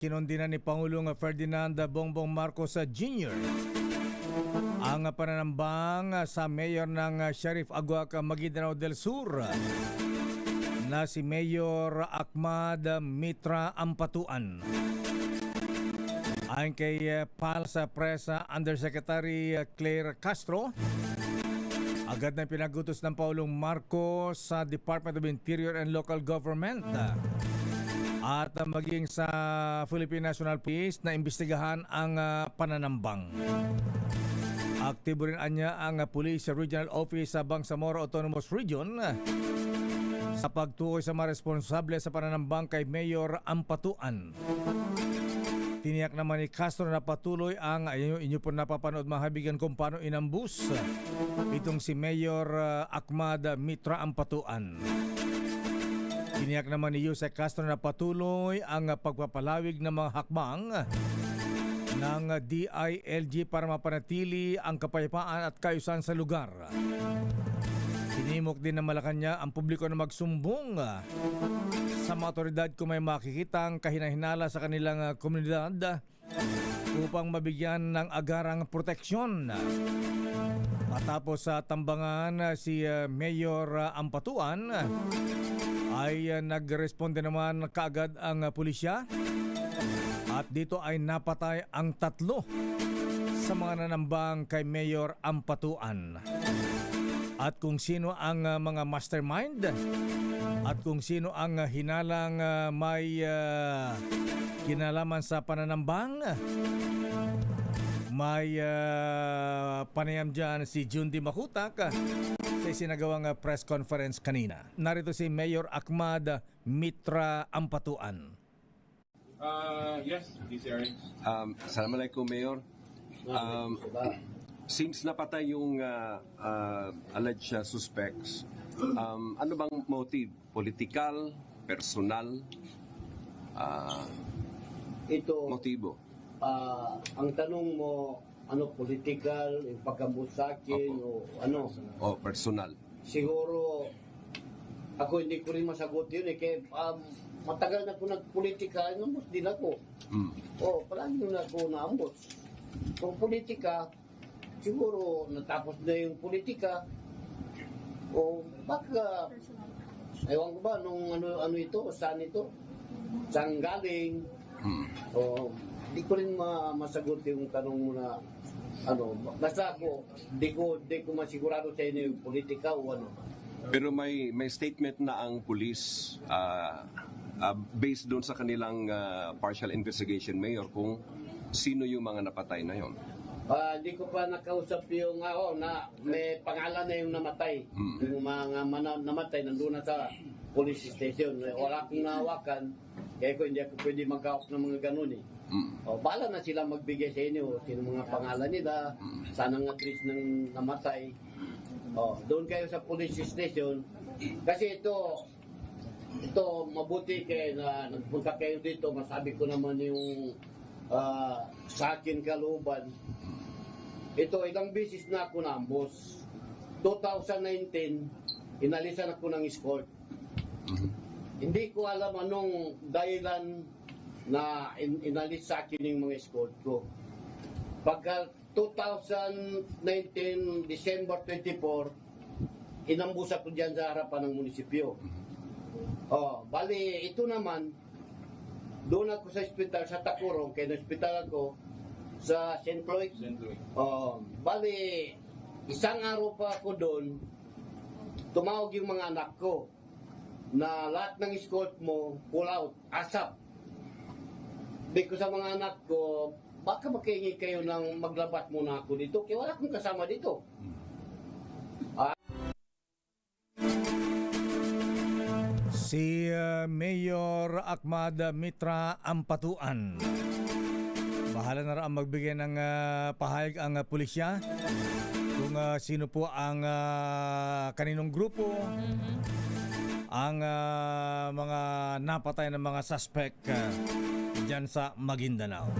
Kinundina ni Pangulong Ferdinand Bongbong Marcos Jr. ang pananambang sa mayor ng Sheriff Aguac, Maguindanao del Sur na si Mayor Ahmad Mitra Ampatuan. Ayon kay PALS Press Undersecretary Claire Castro, agad na pinagutos ng Pangulong Marcos sa Department of Interior and Local Government at maging sa Philippine National Police na imbestigahan ang pananambang. Aktibo rin anya ang Police Regional Office sa Bangsamoro Autonomous Region sa pagtukoy sa mga responsable sa pananambang kay Mayor Ampatuan. Tiniyak naman ni Castro na patuloy ang inyo po napapanood mga kaibigan kung paano inambus itong si Mayor Ahmad Mitra Ampatuan. Tiniyak naman ni Jose Castro na patuloy ang pagpapalawig ng mga hakbang ng DILG para mapanatili ang kapayapaan at kaayusan sa lugar. Tinimok din ng Malacanang ang publiko na magsumbong sa mga otoridad kung may makikitang kahinahinala sa kanilang komunidad upang mabigyan ng agarang proteksyon. Matapos sa tambangan si Mayor Ampatuan ay nagresponde naman kaagad ang pulisya at dito ay napatay ang 3 sa mga nanambang kay Mayor Ampatuan. At kung sino ang mga mastermind at kung sino ang hinalang may kinalaman sa pananambang, may panayam dyan si Jundi Makutak sa sinagawang press conference kanina. Narito si Mayor Ahmad Mitra Ampatuan. Yes, DCR. Assalamualaikum, Mayor. Since napatay yung alleged suspects, ano bang motive? Political? Personal? Motibo? Ang tanong mo, ano, political, yung pagkambus sa akin, o ano? O personal? Siguro, ako hindi ko rin masagot yun eh. Kaya matagal na po nagpolitika, inambos din ako. Palagi na ako naambos. Kung politika, siguro natapos na yung politika, o baka, ewan ko ba, nung ano ito, saan ito? Saan galing? O, di ko rin masagot yung tanong mo na ano, basta ako, di ko masigurado sa inyo yung politika o ano. Pero may statement na ang police based doon sa kanilang partial investigation, Mayor, kung sino yung mga napatay na yon. Hindi ko pa nakausap yung na may pangalan na yung namatay. Yung mga namatay nandun na sa police station. Wala akong nahawakan, kaya ko hindi ako pwede mag-hawak ng mga ganun eh. Bahala na sila magbigay sa inyo sino mga pangalan nila, sana nga trace ng namatay. Doon kayo sa police station kasi ito mabuti kayo na nagpunta kayo dito. Masabi ko naman yung sa akin kalooban. Ito, ilang beses na ako naambos. 2019 inalisan ako ng escort. Hindi ko alam anong dahilan na inalis sa akin yung mga escort ko. Pagka 2019, December 24, inambus ako dyan sa harapan ng munisipyo. Bali, ito naman, doon ako sa ospital sa Tacurong, kaya na-ospital ako sa St. Louis. Bali, isang araw pa ako doon, tumawag yung mga anak ko na lahat ng escort mo, pull out, asap. Sabi ko sa mga anak ko, baka makahingi kayo ng maglabas muna ako dito, kaya wala akong kasama dito. Si Mayor Ahmad Mitra Ampatuan. Bahala na rin magbigay ng pahayag ang pulisya kung sino po ang kaninong grupo ang mga napatay ng mga suspect dyan sa Maguindanao.